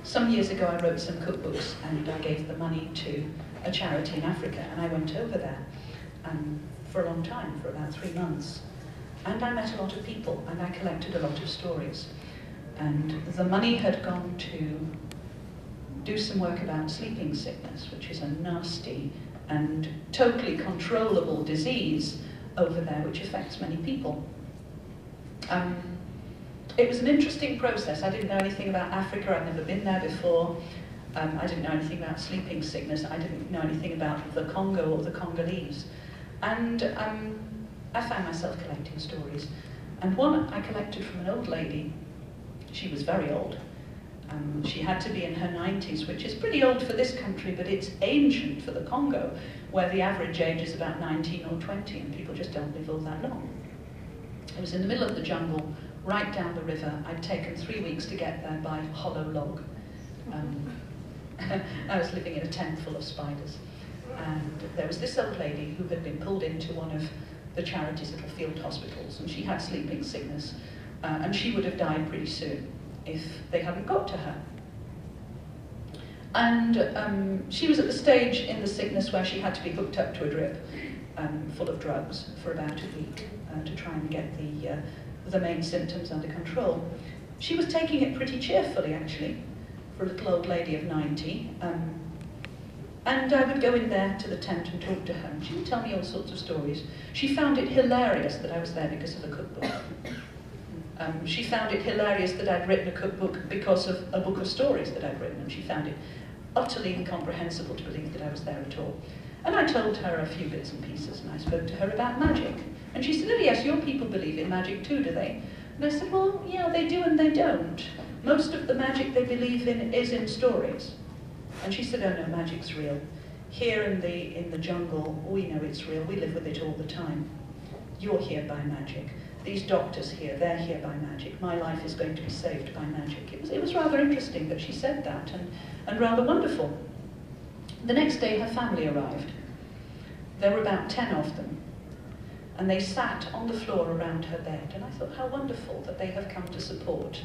some years ago I wrote some cookbooks and I gave the money to a charity in Africa, and I went over there for a long time, for about 3 months. And I met a lot of people and I collected a lot of stories. And the money had gone to do some work about sleeping sickness, which is a nasty and totally controllable disease over there, which affects many people. It was an interesting process. I didn't know anything about Africa. I'd never been there before. I didn't know anything about sleeping sickness. I didn't know anything about the Congo or the Congolese. And I found myself collecting stories. And one I collected from an old lady. She was very old. She had to be in her 90s, which is pretty old for this country, but it's ancient for the Congo, where the average age is about 19 or 20, and people just don't live all that long. It was in the middle of the jungle, right down the river. I'd taken 3 weeks to get there by hollow log. I was living in a tent full of spiders. And there was this old lady who had been pulled into one of the charity's little field hospitals, and she had sleeping sickness, and she would have died pretty soon if they hadn't got to her. And she was at the stage in the sickness where she had to be hooked up to a drip full of drugs for about a week to try and get the main symptoms under control. She was taking it pretty cheerfully, actually, for a little old lady of 90. And I would go in there to the tent and talk to her, and she would tell me all sorts of stories. She found it hilarious that I was there because of a cookbook. She found it hilarious that I'd written a cookbook because of a book of stories that I'd written, and she found it utterly incomprehensible to believe that I was there at all. And I told her a few bits and pieces, and I spoke to her about magic. And she said, "Oh yes, your people believe in magic too, do they?" And I said, "Well, yeah, they do and they don't. Most of the magic they believe in is in stories." And she said, "Oh no, magic's real. Here in the jungle, we know it's real. We live with it all the time. You're here by magic. These doctors here, they're here by magic. My life is going to be saved by magic." It was rather interesting that she said that, and rather wonderful. The next day, her family arrived. There were about 10 of them, and they sat on the floor around her bed, and I thought, how wonderful that they have come to support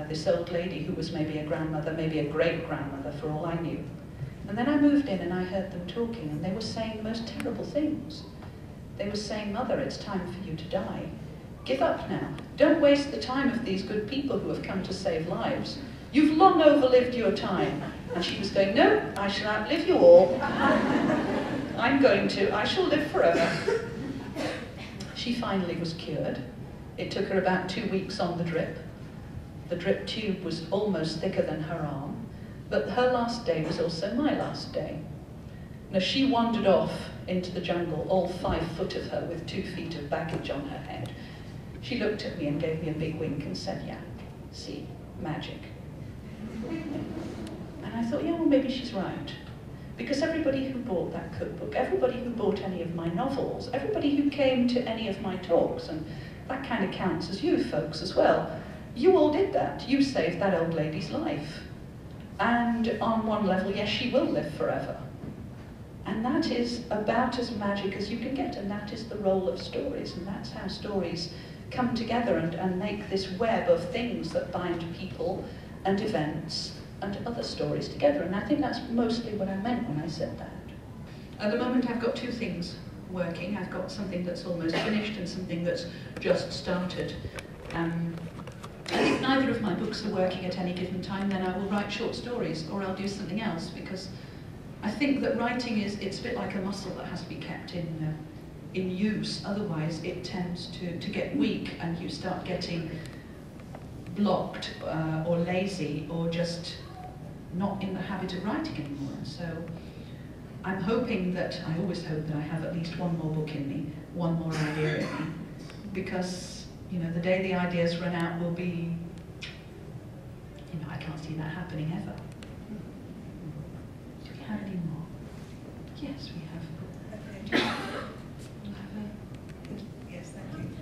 this old lady who was maybe a grandmother, maybe a great-grandmother, for all I knew. And then I moved in and I heard them talking, and they were saying the most terrible things. They were saying, "Mother, it's time for you to die. Give up now. Don't waste the time of these good people who have come to save lives. You've long overlived your time." And she was going, "No, I shall outlive you all. I shall live forever." She finally was cured. It took her about 2 weeks on the drip. The drip tube was almost thicker than her arm, but her last day was also my last day. Now, she wandered off into the jungle, all 5 foot of her, with 2 feet of baggage on her head. She looked at me and gave me a big wink and said, "Yeah, see, magic." And I thought, yeah, well, maybe she's right. Because everybody who bought that cookbook, everybody who bought any of my novels, everybody who came to any of my talks, and that kind of counts as you folks as well, you all did that. You saved that old lady's life. And on one level, yes, she will live forever. And that is about as magic as you can get, and that is the role of stories, and that's how stories come together and make this web of things that bind people and events and other stories together. And I think that's mostly what I meant when I said that. At the moment, I've got 2 things working. I've got something that's almost finished and something that's just started. If neither of my books are working at any given time, then I will write short stories, or I'll do something else, because I think that writing it's a bit like a muscle that has to be kept in use. Otherwise, it tends to get weak, and you start getting blocked or lazy, or just not in the habit of writing anymore. So I'm hoping that, I always hope that I have at least 1 more book in me, 1 more idea in me, because, you know, the day the ideas run out will be, you know, I can't see that happening ever. Do we have any more? Yes, we have. Okay. Yes, thank you.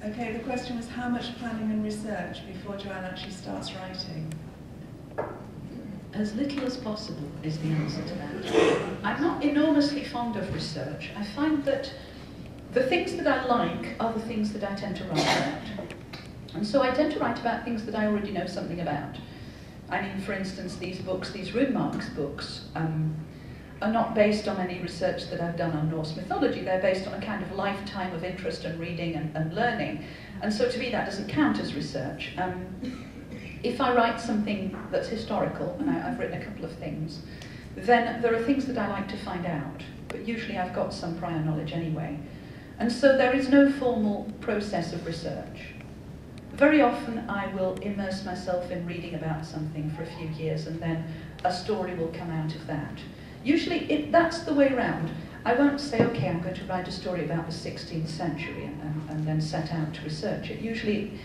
Okay, the question was how much planning and research before Joanne actually starts writing? As little as possible is the answer to that. I'm not enormously fond of research. I find that the things that I like are the things that I tend to write about. And so I tend to write about things that I already know something about. I mean, for instance, these books, these Rune Marks books, are not based on any research that I've done on Norse mythology. They're based on a kind of lifetime of interest and reading and learning. And so to me that doesn't count as research. If I write something that's historical, and I've written a couple of things, then there are things that I like to find out, but usually I've got some prior knowledge anyway. And so there is no formal process of research. Very often I will immerse myself in reading about something for a few years and then a story will come out of that. Usually that's the way round. I won't say, okay, I'm going to write a story about the 16th century and then set out to research it. Usually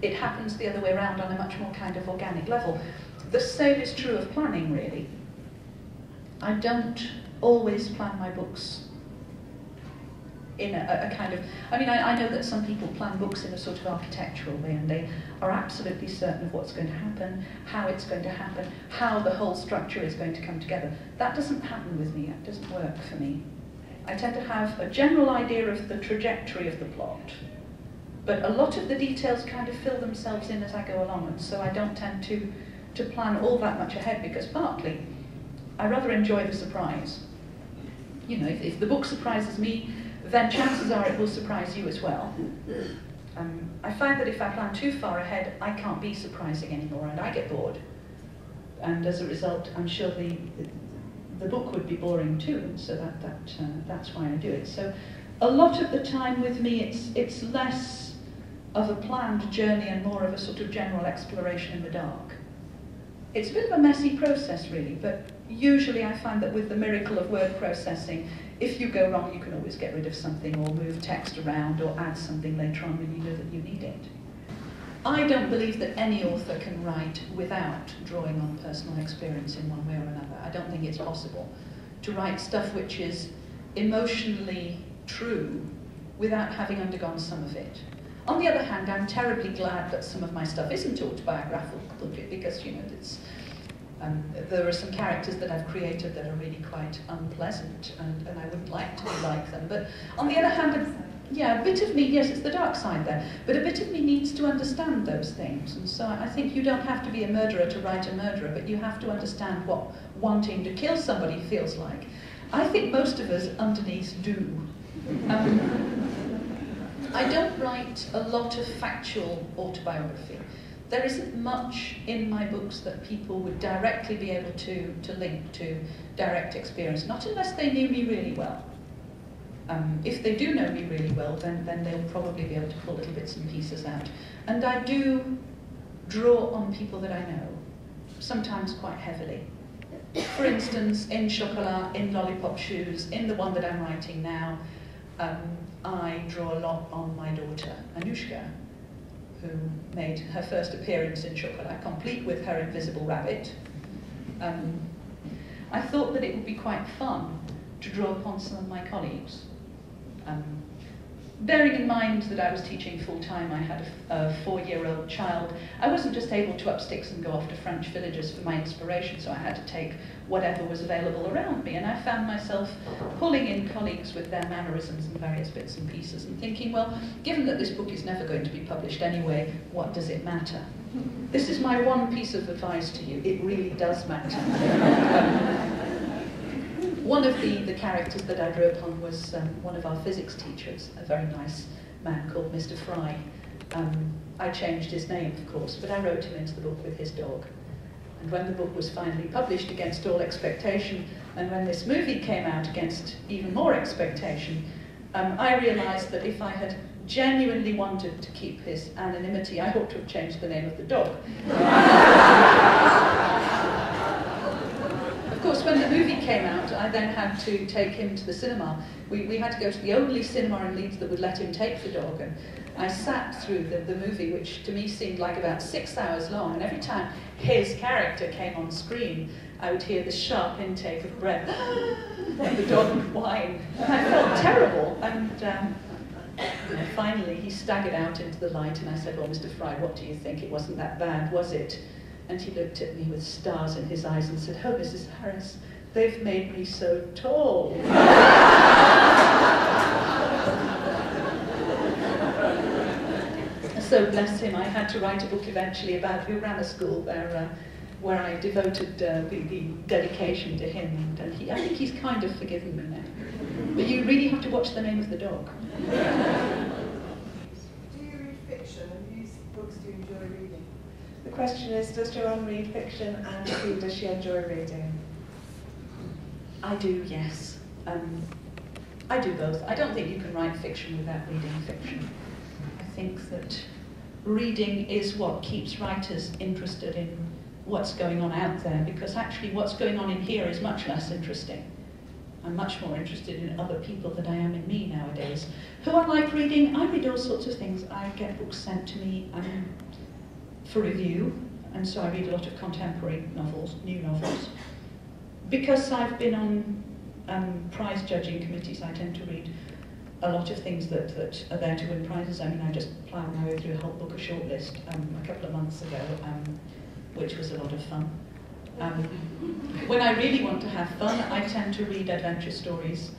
it happens the other way around on a much more kind of organic level. The same is true of planning, really. I don't always plan my books in a kind of, I mean, I know that some people plan books in a sort of architectural way and they are absolutely certain of what's going to happen, how it's going to happen, how the whole structure is going to come together. That doesn't happen with me, it doesn't work for me. I tend to have a general idea of the trajectory of the plot, but a lot of the details kind of fill themselves in as I go along, and so I don't tend to plan all that much ahead, because partly I rather enjoy the surprise. You know, if the book surprises me, then chances are it will surprise you as well. I find that if I plan too far ahead, I can't be surprising anymore and I get bored. And as a result, I'm sure the book would be boring too, and so that's why I do it. So a lot of the time with me, it's less of a planned journey and more of a sort of general exploration in the dark. It's a bit of a messy process really, but usually I find that with the miracle of word processing, if you go wrong, you can always get rid of something or move text around or add something later on when you know that you need it. I don't believe that any author can write without drawing on personal experience in one way or another. I don't think it's possible to write stuff which is emotionally true without having undergone some of it. On the other hand, I'm terribly glad that some of my stuff isn't autobiographical, because, you know, there are some characters that I've created that are really quite unpleasant, and I wouldn't like to be like them. But on the other hand, yeah, a bit of me, yes, it's the dark side there, but a bit of me needs to understand those things. And so I think you don't have to be a murderer to write a murderer, but you have to understand what wanting to kill somebody feels like. I think most of us underneath do. I don't write a lot of factual autobiography. There isn't much in my books that people would directly be able to link to direct experience, not unless they knew me really well. If they do know me really well, then they'll probably be able to pull little bits and pieces out. And I do draw on people that I know, sometimes quite heavily. For instance, in Chocolat, in Lollipop Shoes, in the one that I'm writing now, I draw a lot on my daughter, Anushka, who made her first appearance in Chocolat, complete with her invisible rabbit. I thought that it would be quite fun to draw upon some of my colleagues. Bearing in mind that I was teaching full-time, I had a 4-year-old child. I wasn't just able to up sticks and go off to French villages for my inspiration, so I had to take whatever was available around me, and I found myself pulling in colleagues with their mannerisms and various bits and pieces and thinking, well, given that this book is never going to be published anyway, what does it matter? This is my one piece of advice to you, it really does matter. One of the characters that I drew upon was one of our physics teachers, a very nice man called Mr. Fry. I changed his name, of course, but I wrote him into the book with his dog. And when the book was finally published against all expectation, and when this movie came out against even more expectation, I realised that if I had genuinely wanted to keep his anonymity, I ought to have changed the name of the dog. Of course, when the movie came out, I then had to take him to the cinema. We had to go to the only cinema in Leeds that would let him take the dog, and I sat through the movie, which to me seemed like about 6 hours long, and every time his character came on screen, I would hear this sharp intake of breath, and the dog would whine, and I felt terrible, and finally he staggered out into the light, and I said, well, Mr. Fry, what do you think? It wasn't that bad, was it? And he looked at me with stars in his eyes and said, oh, Mrs. Harris, they've made me so tall. so bless him, I had to write a book eventually about who ran a school where I devoted the dedication to him, and I think he's kind of forgiven me now. But you really have to watch the name of the dog. Do you read fiction, and whose books do you enjoy reading? The question is, does Joanne read fiction, and who does she enjoy reading? I do, yes. I do both. I don't think you can write fiction without reading fiction. I think that reading is what keeps writers interested in what's going on out there, because actually what's going on in here is much less interesting. I'm much more interested in other people than I am in me nowadays. Who I like reading? I read all sorts of things. I get books sent to me for review, and so I read a lot of contemporary novels, new novels. Because I've been on prize judging committees, I tend to read a lot of things that are there to win prizes. I mean, I just ploughed my way through a whole book of shortlist a couple of months ago, which was a lot of fun. When I really want to have fun, I tend to read adventure stories.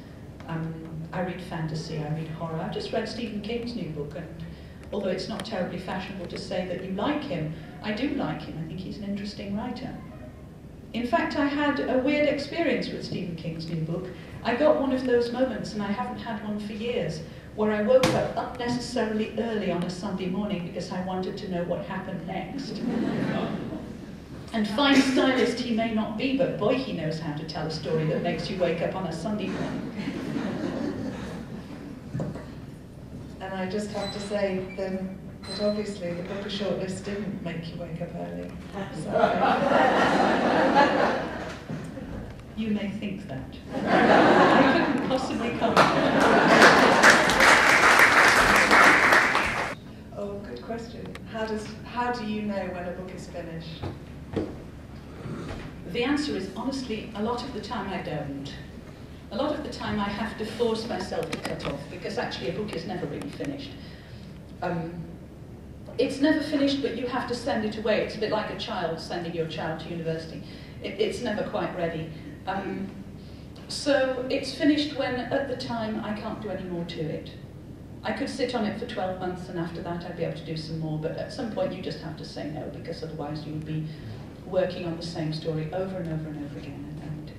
I read fantasy, I read horror. I've just read Stephen King's new book, and although it's not terribly fashionable to say that you like him, I do like him. I think he's an interesting writer. In fact, I had a weird experience with Stephen King's new book. I got one of those moments, and I haven't had one for years, where I woke up unnecessarily early on a Sunday morning because I wanted to know what happened next. And fine stylist he may not be, but boy, he knows how to tell a story that makes you wake up on a Sunday morning. And I just have to say then that obviously the book of shortlist didn't make you wake up early. You may think that. I couldn't possibly comment. Oh, good question. How do you know when a book is finished? The answer is, honestly, a lot of the time I don't. A lot of the time I have to force myself to cut off, because actually a book is never really finished. It's never finished, but you have to send it away. It's a bit like a child sending your child to university. It's never quite ready. So it's finished when, at the time, I can't do any more to it. I could sit on it for 12 months, and after that I'd be able to do some more, but at some point you just have to say no, because otherwise you would be working on the same story over and over and over again. And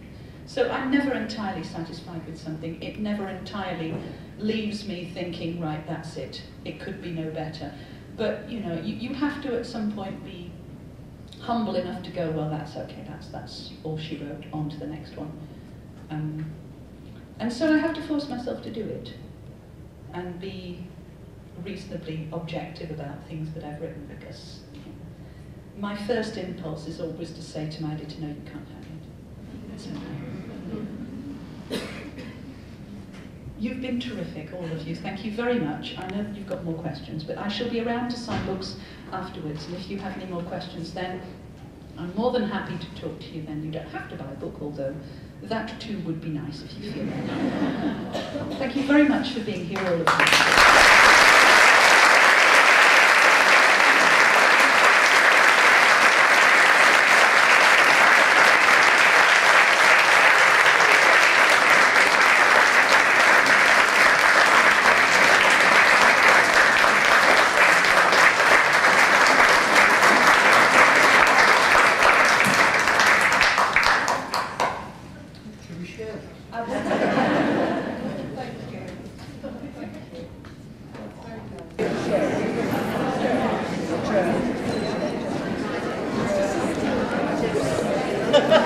so I'm never entirely satisfied with something. It never entirely leaves me thinking, right, that's it. It could be no better. But, you know, you have to at some point be humble enough to go, well, that's okay, that's all she wrote, on to the next one. And so I have to force myself to do it and be reasonably objective about things that I've written, because my first impulse is always to say to my editor, no, you can't have it. It's okay. You've been terrific, all of you. Thank you very much. I know you've got more questions, but I shall be around to sign books afterwards, and if you have any more questions then, I'm more than happy to talk to you then. You don't have to buy a book, although that too would be nice if you feel that. Thank you very much for being here, all of you. Ha ha!